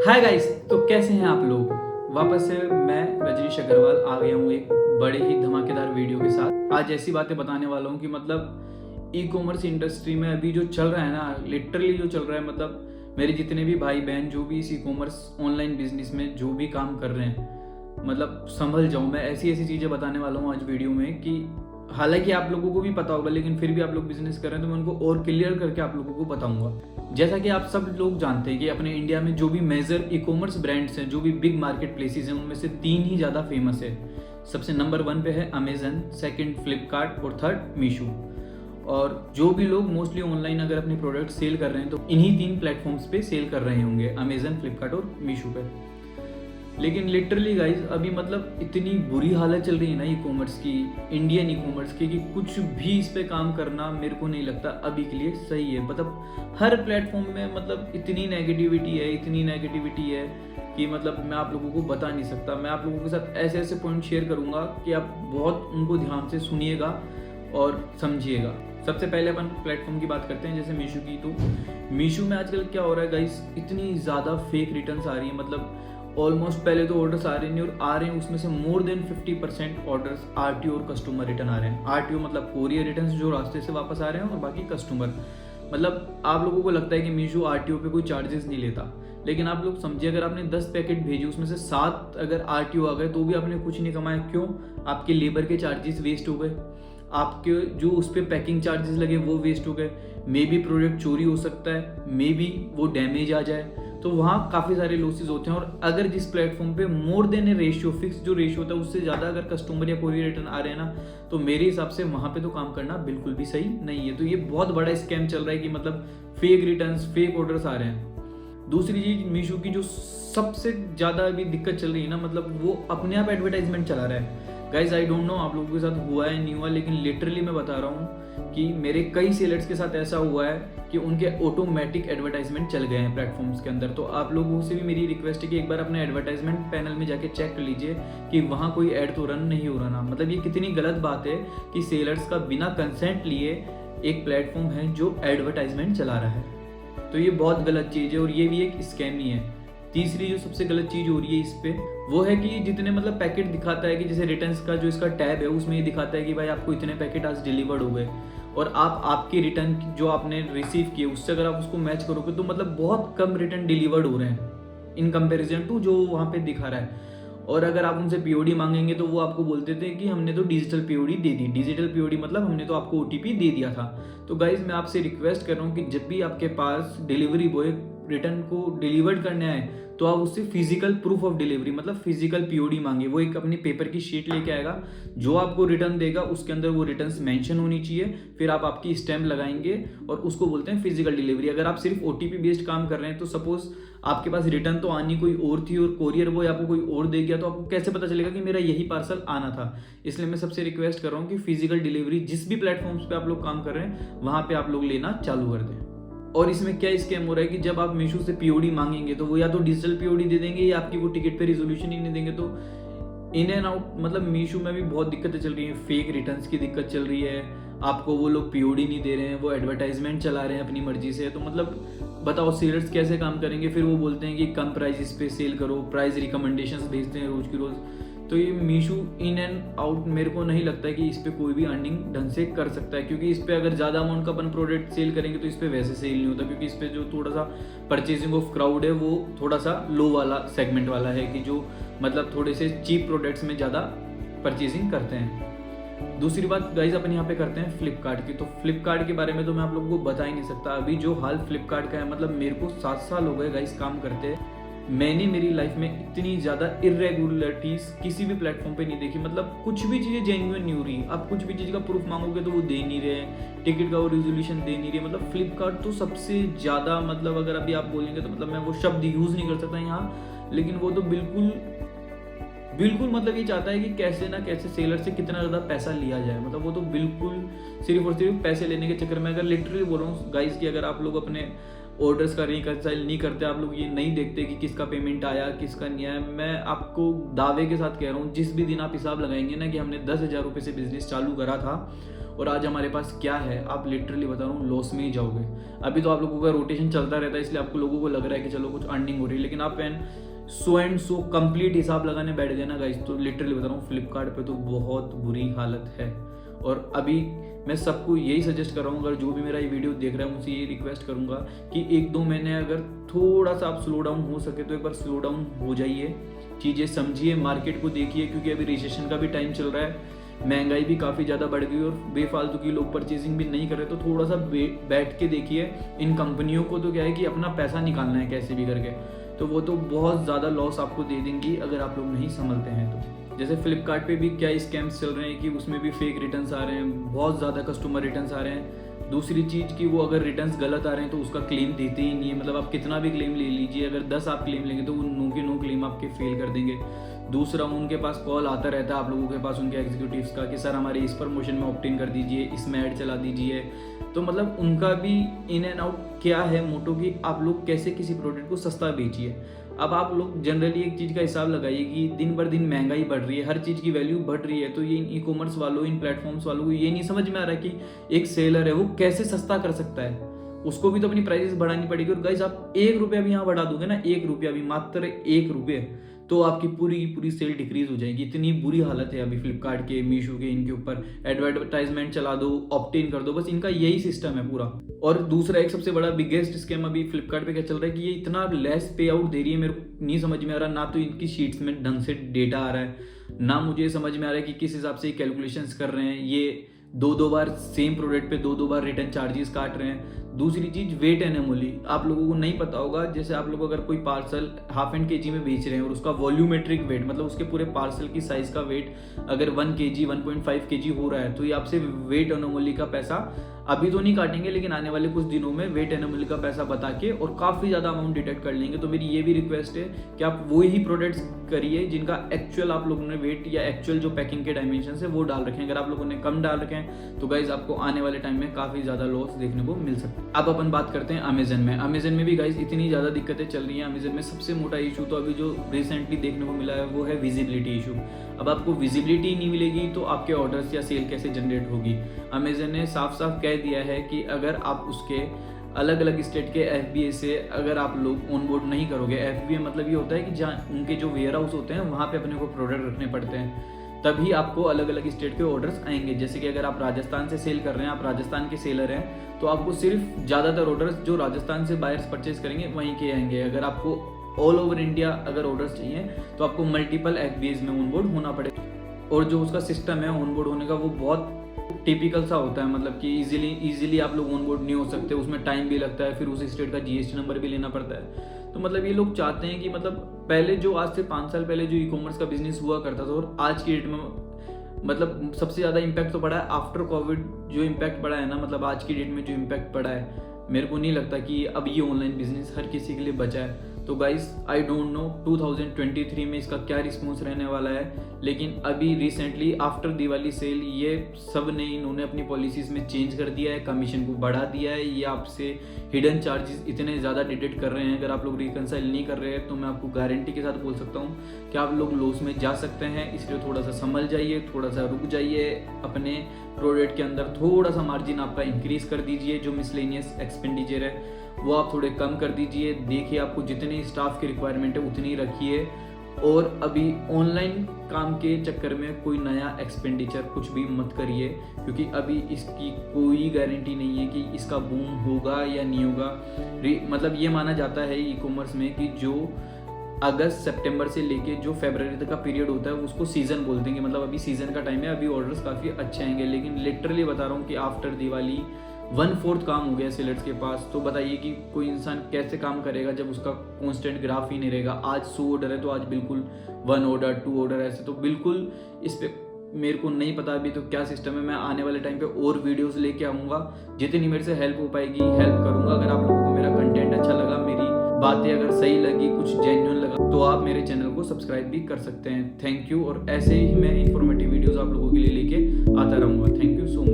Hi guys, तो कैसे हैं आप लोग। वापस से मैं रजनीश अग्रवाल आ गया हूँ एक बड़े ही धमाकेदार वीडियो के साथ। आज ऐसी बातें बताने वाला हूँ कि मतलब ई कॉमर्स इंडस्ट्री में अभी जो चल रहा है ना, लिटरली जो चल रहा है, मतलब मेरे जितने भी भाई बहन जो भी इस ई कॉमर्स ऑनलाइन बिजनेस में जो भी काम कर रहे हैं, मतलब संभल जाऊँ। मैं ऐसी ऐसी चीज़ें बताने वाला हूँ आज वीडियो में कि हालांकि आप लोगों को भी पता होगा, लेकिन फिर भी आप लोग बिजनेस कर रहे हैं तो मैं उनको और क्लियर करके आप लोगों को बताऊंगा। जैसा कि आप सब लोग जानते हैं कि अपने इंडिया में जो भी मेजर ई कॉमर्स ब्रांड्स हैं, जो भी बिग मार्केट प्लेसेस हैं, उनमें से 3 ही ज़्यादा फेमस है। सबसे नंबर 1 पे है अमेजन, सेकंड फ्लिपकार्ट और थर्ड मीशो। और जो भी लोग मोस्टली ऑनलाइन अगर अपने प्रोडक्ट सेल कर रहे हैं तो इन्हीं 3 प्लेटफॉर्म्स पे सेल कर रहे होंगे, अमेजन, फ्लिपकार्ट और मीशो पे। लेकिन लिटरली गाइज अभी मतलब इतनी बुरी हालत चल रही है ना ई कॉमर्स की, इंडियन ई कॉमर्स की, कि कुछ भी इस पे काम करना मेरे को नहीं लगता अभी के लिए सही है। मतलब हर प्लेटफॉर्म में मतलब इतनी नेगेटिविटी है कि मतलब मैं आप लोगों को बता नहीं सकता। मैं आप लोगों के साथ ऐसे ऐसे पॉइंट शेयर करूंगा कि आप बहुत उनको ध्यान से सुनिएगा और समझिएगा। सबसे पहले अपन प्लेटफॉर्म की बात करते हैं, जैसे मीशो की। तो मीशो में आजकल क्या हो रहा है गाइस, इतनी ज़्यादा फेक रिटर्न्स आ रही है। मतलब ऑलमोस्ट पहले तो ऑर्डर्स आ रहे नहीं, और आ रहे हैं उसमें से मोर देन 50% ऑर्डर्स आरटीओ और कस्टमर रिटर्न आ रहे हैं। आरटीओ मतलब कोरियर रिटर्न जो रास्ते से वापस आ रहे हैं, और बाकी कस्टमर। मतलब आप लोगों को लगता है कि मीशो आरटीओ पे कोई चार्जेस नहीं लेता, लेकिन आप लोग समझिए, अगर आपने 10 पैकेट भेजे उसमें से 7 अगर आरटीओ आ गए तो भी आपने कुछ नहीं कमाया। क्यों? आपके लेबर के चार्जेस वेस्ट हो गए, आपके जो उस पर पैकिंग चार्जेस लगे वो वेस्ट हो गए। मे बी प्रोडक्ट चोरी हो सकता है, मे बी वो डैमेज आ जाए, तो वहाँ काफ़ी सारे लॉसेज होते हैं। और अगर जिस प्लेटफॉर्म पे मोर देन ए रेशियो, फिक्स जो रेशियो होता है उससे ज़्यादा अगर कस्टमर या कोरियर रिटर्न आ रहे हैं ना, तो मेरे हिसाब से वहाँ पे तो काम करना बिल्कुल भी सही नहीं है। तो ये बहुत बड़ा स्कैम चल रहा है कि मतलब फेक रिटर्न्स, फेक ऑर्डर्स आ रहे हैं। दूसरी चीज़ मीशो की जो सबसे ज़्यादा अभी दिक्कत चल रही है ना, मतलब वो अपने आप एडवर्टाइजमेंट चला रहा है। गाइज आई डोंट नो आप लोगों के साथ हुआ है नहीं हुआ, लेकिन लिटरली मैं बता रहा हूँ कि मेरे कई सेलर्स के साथ ऐसा हुआ है कि उनके ऑटोमेटिक एडवर्टाइजमेंट चल गए हैं प्लेटफॉर्म्स के अंदर। तो आप लोगों से भी मेरी रिक्वेस्ट है कि एक बार अपने एडवर्टाइजमेंट पैनल में जाके चेक कर लीजिए कि वहाँ कोई ऐड तो रन नहीं हो रहा ना। मतलब ये कितनी गलत बात है कि सेलर्स का बिना कंसेंट लिए एक प्लेटफॉर्म है जो एडवर्टाइजमेंट चला रहा है। तो ये बहुत गलत चीज़ है, और ये भी एक स्कैम ही है। तीसरी जो सबसे गलत चीज़ हो रही है इस पे, वो है कि जितने मतलब पैकेट दिखाता है कि जैसे रिटर्न्स का जो इसका टैब है उसमें ये दिखाता है कि भाई आपको इतने पैकेट आज डिलीवर्ड हो गए, और आप आपके रिटर्न जो आपने रिसीव किए उससे अगर आप उसको मैच करोगे तो मतलब बहुत कम रिटर्न डिलीवर्ड हो रहे हैं इन कंपैरिजन टू जो वहाँ पे दिखा रहा है। और अगर आप उनसे पीओडी मांगेंगे तो वो आपको बोलते थे कि हमने तो डिजिटल पीओडी दे दी। डिजिटल पीओडी मतलब हमने तो आपको ओटीपी दे दिया था। तो गाइज मैं आपसे रिक्वेस्ट कर रहा हूँ कि जब भी आपके पास डिलीवरी बॉय रिटर्न को डिलीवर्ड करने आए तो आप उससे फिजिकल प्रूफ ऑफ डिलीवरी मतलब फिजिकल पीओडी मांगे। वो एक अपनी पेपर की शीट लेके आएगा, जो आपको रिटर्न देगा उसके अंदर वो रिटर्न्स मेंशन होनी चाहिए, फिर आप आपकी स्टैम्प लगाएंगे और उसको बोलते हैं फिजिकल डिलीवरी। अगर आप सिर्फ ओटीपी बेस्ड काम कर रहे हैं तो सपोज आपके पास रिटर्न तो आनी कोई और थी और कोरियर बॉय आपको कोई और दे गया, तो आपको कैसे पता चलेगा कि मेरा यही पार्सल आना था। इसलिए मैं सबसे रिक्वेस्ट कर रहा हूँ कि फिजिकल डिलीवरी जिस भी प्लेटफॉर्म्स पे आप लोग काम कर रहे हैं वहां पे आप लोग लेना चालू कर दें। और इसमें क्या स्कैम हो रहा है कि जब आप मीशो से पीओडी मांगेंगे तो वो या तो डिजिटल पीओडी दे देंगे या आपकी वो टिकट पे रिजोल्यूशन ही नहीं देंगे। तो इन एंड आउट मतलब मीशो में भी बहुत दिक्कतें चल रही हैं। फेक रिटर्न्स की दिक्कत चल रही है, आपको वो लोग पीओडी नहीं दे रहे हैं, वो एडवर्टाइजमेंट चला रहे हैं अपनी मर्जी से। तो मतलब बताओ सेलर्स कैसे काम करेंगे। फिर वो बोलते हैं कि कम प्राइस पे सेल करो, प्राइस रिकमेंडेशंस भेजते हैं रोज की रोज। तो ये मीशो इन एंड आउट मेरे को नहीं लगता है कि इस पे कोई भी अर्निंग ढंग से कर सकता है, क्योंकि इस पे अगर ज़्यादा अमाउंट का अपन प्रोडक्ट सेल करेंगे तो इस पे वैसे सेल नहीं होता, क्योंकि इस पे जो थोड़ा सा परचेजिंग ऑफ क्राउड है वो थोड़ा सा लो वाला सेगमेंट वाला है, कि जो मतलब थोड़े से चीप प्रोडक्ट्स में ज़्यादा परचेजिंग करते हैं। दूसरी बात गाइज अपन यहाँ पे करते हैं फ्लिपकार्ट की। तो फ्लिपकार्ट के बारे में तो मैं आप लोगों को बता ही नहीं सकता। अभी जो हाल फ्लिपकार्ट का है, मतलब मेरे को 7 साल हो गए गाइज काम करते। मैंने मेरी लाइफ में इतनी ज़्यादा इरेगुलरिटीज किसी भी प्लेटफॉर्म पे नहीं देखी। मतलब कुछ भी चीज़ें जेन्युइन नहीं हो रही। आप कुछ भी चीज़ का प्रूफ मांगोगे तो वो दे नहीं रहे, टिकट का वो रेजोल्यूशन दे नहीं रहे। मतलब फ्लिपकार्ट तो सबसे ज़्यादा, मतलब अगर अभी आप बोलेंगे तो मतलब मैं वो शब्द यूज़ नहीं कर सकता यहाँ, लेकिन वो तो बिल्कुल मतलब ये चाहता है कि कैसे ना कैसे सेलर से कितना ज़्यादा पैसा लिया जाए। मतलब वो तो बिल्कुल सिर्फ और सिर्फ पैसे लेने के चक्कर में, अगर लिटरली बोल रहा हूँ गाइस कि अगर आप लोग अपने ऑर्डर्स का रिकंसाइल नहीं करते, आप लोग ये नहीं देखते कि किसका पेमेंट आया किसका नहीं आया, मैं आपको दावे के साथ कह रहा हूँ जिस भी दिन आप हिसाब लगाएंगे ना कि हमने 10,000 रुपये से बिजनेस चालू करा था, और आज हमारे पास क्या है, आप लिटरली बता रहा हूँ लॉस में ही जाओगे। अभी तो आप लोगों का रोटेशन चलता रहता है, इसलिए आपको लोगों को लग रहा है कि चलो कुछ अर्निंग हो रही है, लेकिन आप सो एंड सो कंप्लीट हिसाब लगाने बैठ गए ना गाइस, तो लिटरली बता रहा हूँ फ्लिपकार्ट पे तो बहुत बुरी हालत है। और अभी मैं सबको यही सजेस्ट कर रहा हूँ, अगर जो भी मेरा ये वीडियो देख रहा है उनसे ये रिक्वेस्ट करूँगा कि 1-2 महीने अगर थोड़ा सा आप स्लो डाउन हो सके तो एक बार स्लो डाउन हो जाइए, चीज़ें समझिए, मार्केट को देखिए, क्योंकि अभी रिसेशन का भी टाइम चल रहा है, महंगाई भी काफ़ी ज़्यादा बढ़ गई और बेफालतू की लोग परचेजिंग भी नहीं कर रहे। तो थोड़ा सा बैठ के देखिए इन कंपनियों को, तो क्या है कि अपना पैसा निकालना है कैसे भी करके, तो वो तो बहुत ज़्यादा लॉस आपको दे देंगी अगर आप लोग नहीं संभलते हैं तो। जैसे फ्लिपकार्ट पे भी क्या स्कैम्स चल रहे हैं कि उसमें भी फेक रिटर्न्स आ रहे हैं, बहुत ज़्यादा कस्टमर रिटर्न्स आ रहे हैं। दूसरी चीज़ कि वो अगर रिटर्न्स गलत आ रहे हैं तो उसका क्लेम देते ही नहीं है, मतलब आप कितना भी क्लेम ले लीजिए, अगर 10 आप क्लेम लेंगे तो वो नो के नो क्लेम आपके फेल कर देंगे। दूसरा, उनके पास कॉल आता रहता है आप लोगों के पास, उनके एग्जीक्यूटिव्स का, कि सर हमारे इस प्रमोशन में ऑप्ट इन कर दीजिए, इसमें ऐड चला दीजिए। तो मतलब उनका भी इन एंड आउट क्या है मोटो कि आप लोग कैसे किसी प्रोडक्ट को सस्ता बेचिए। अब आप लोग जनरली एक चीज़ का हिसाब लगाइए कि दिन भर दिन महंगाई बढ़ रही है, हर चीज़ की वैल्यू बढ़ रही है, तो ये इन ई कॉमर्स वालों, इन प्लेटफॉर्म्स वालों को ये नहीं समझ में आ रहा कि एक सेलर है वो कैसे सस्ता कर सकता है, उसको भी तो अपनी प्राइसेस बढ़ानी पड़ेगी। और गाइस आप 1 रुपया भी यहाँ बढ़ा दोगे ना, 1 रुपया भी, मात्र 1 रुपये, तो आपकी पूरी की पूरी सेल डिक्रीज हो जाएगी। इतनी बुरी हालत है अभी फ्लिपकार्ट के, मीशो के, इनके ऊपर एडवर्टाइजमेंट चला दो, ऑप्ट इन कर दो, बस इनका यही सिस्टम है पूरा। और दूसरा एक सबसे बड़ा बिगेस्ट स्कैम अभी फ्लिपकार्ट पे क्या चल रहा है कि ये इतना लेस पे आउट दे रही है, मेरे को नहीं समझ में आ रहा, ना तो इनकी शीट्स में ढंग से डेटा आ रहा है, ना मुझे समझ में आ रहा है कि किस हिसाब से कैलकुलेशंस कर रहे हैं। ये 2-2 बार सेम प्रोडक्ट पे 2-2 बार रिटर्न चार्जेस काट रहे हैं। दूसरी चीज वेट एनोमली, आप लोगों को नहीं पता होगा, जैसे आप लोग अगर कोई पार्सल 1/2 kg में बेच रहे हैं और उसका वॉल्यूमेट्रिक वेट, मतलब उसके पूरे पार्सल की साइज का वेट अगर 1 kg 1.5 kg हो रहा है, तो ये आपसे वेट एनोमली का पैसा अभी तो नहीं काटेंगे, लेकिन आने वाले कुछ दिनों में वेट एनोमली का पैसा बता के और काफ़ी ज़्यादा अमाउंट डिटेक्ट कर लेंगे। तो मेरी ये भी रिक्वेस्ट है कि आप वो ही प्रोडक्ट्स करिए जिनका एक्चुअल आप लोगों ने वेट या एक्चुअल जो पैकिंग के डायमेंशन है वो डाल रखें। अगर आप लोगों ने कम डाल रखे हैं तो गाइज आपको आने वाले टाइम में काफ़ी ज़्यादा लॉस देखने को मिल सकता है। अब अपन बात करते हैं अमेजन में। अमेजन में भी गाइज इतनी ज़्यादा दिक्कतें चल रही हैं। अमेजन में सबसे मोटा इशू तो अभी जो रिसेंटली देखने को मिला है वो है विजिबिलिटी इशू। अब आपको विजिबिलिटी नहीं मिलेगी तो आपके ऑर्डर्स या सेल कैसे जनरेट होगी। अमेजन ने साफ साफ कह दिया है कि अगर आप उसके अलग अलग स्टेट के FBA से अगर आप लोग ऑनबोर्ड नहीं करोगे, FBA मतलब ये होता है कि जहाँ उनके जो वेयर हाउस होते हैं वहाँ पे अपने को प्रोडक्ट रखने पड़ते हैं, तभी आपको अलग अलग स्टेट के ऑर्डर्स आएंगे। जैसे कि अगर आप राजस्थान से सेल कर रहे हैं, आप राजस्थान के सेलर हैं, तो आपको सिर्फ ज़्यादातर ऑर्डर्स जो राजस्थान से बायर्स परचेज करेंगे वहीं के आएंगे। अगर आपको ऑल ओवर इंडिया अगर ऑर्डर्स चाहिए तो आपको मल्टीपल FBAs में ऑनबोर्ड होना पड़ेगा। और जो उसका सिस्टम है ऑनबोर्ड होने का वो बहुत टिपिकल सा होता है, मतलब कि इजीली आप लोग ऑनबोर्ड नहीं हो सकते, उसमें टाइम भी लगता है, फिर उस स्टेट का GST नंबर भी लेना पड़ता है। तो मतलब ये लोग चाहते हैं कि मतलब पहले जो आज से 5 साल पहले जो ई-कॉमर्स का बिजनेस हुआ करता था और आज की डेट में मतलब सबसे ज़्यादा इम्पैक्ट तो पड़ा है आफ्टर कोविड। जो इम्पैक्ट पड़ा है ना, मतलब आज की डेट में जो इम्पैक्ट पड़ा है, मेरे को नहीं लगता कि अब ये ऑनलाइन बिजनेस हर किसी के लिए बचा है। तो गाइस आई डोंट नो 2023 में इसका क्या रिस्पॉन्स रहने वाला है, लेकिन अभी रिसेंटली आफ्टर दिवाली सेल ये सब ने इन्होंने अपनी पॉलिसीज़ में चेंज कर दिया है, कमीशन को बढ़ा दिया है। ये आपसे हिडन चार्जेस इतने ज़्यादा डिटेक्ट कर रहे हैं, अगर आप लोग रिकंसाइल नहीं कर रहे हैं तो मैं आपको गारंटी के साथ बोल सकता हूँ कि आप लोग लॉस में जा सकते हैं। इसलिए थोड़ा सा संभल जाइए, थोड़ा सा रुक जाइए, अपने प्रोडक्ट के अंदर थोड़ा सा मार्जिन आपका इंक्रीज कर दीजिए। जो मिसलेनियस एक्सपेंडिचर है वो आप थोड़े कम कर दीजिए। देखिए आपको जितनी स्टाफ की रिक्वायरमेंट है उतनी रखिए, और अभी ऑनलाइन काम के चक्कर में कोई नया एक्सपेंडिचर कुछ भी मत करिए, क्योंकि अभी इसकी कोई गारंटी नहीं है कि इसका बूम होगा या नहीं होगा। मतलब ये माना जाता है ई-कॉमर्स में कि जो अगस्त सितंबर से लेके जो फरवरी तक का पीरियड होता है उसको सीजन बोलते हैं, मतलब अभी सीजन का टाइम है, अभी ऑर्डर्स काफ़ी अच्छे आएंगे। लेकिन लिटरली बता रहा हूँ कि आफ्टर दिवाली 1/4 काम हो गया सेलर्स के पास। तो बताइए कि कोई इंसान कैसे काम करेगा जब उसका कांस्टेंट ग्राफ ही नहीं रहेगा। आज 100 ऑर्डर है तो आज बिल्कुल 1 ऑर्डर 2 ऑर्डर ऐसे, तो बिल्कुल इस पे मेरे को नहीं पता अभी तो क्या सिस्टम है। मैं आने वाले टाइम पे और वीडियोस लेके आऊँगा, जितनी मेरे से हेल्प हो पाएगी हेल्प करूँगा। अगर आप लोगों को मेरा कंटेंट अच्छा लगा, मेरी बातें अगर सही लगी, कुछ जेन्युइन लगा, तो आप मेरे चैनल को सब्सक्राइब भी कर सकते हैं। Thank you. और ऐसे ही मैं इन्फॉर्मेटिव वीडियोस आप लोगों के लिए लेके आता रहूँगा। Thank you so much.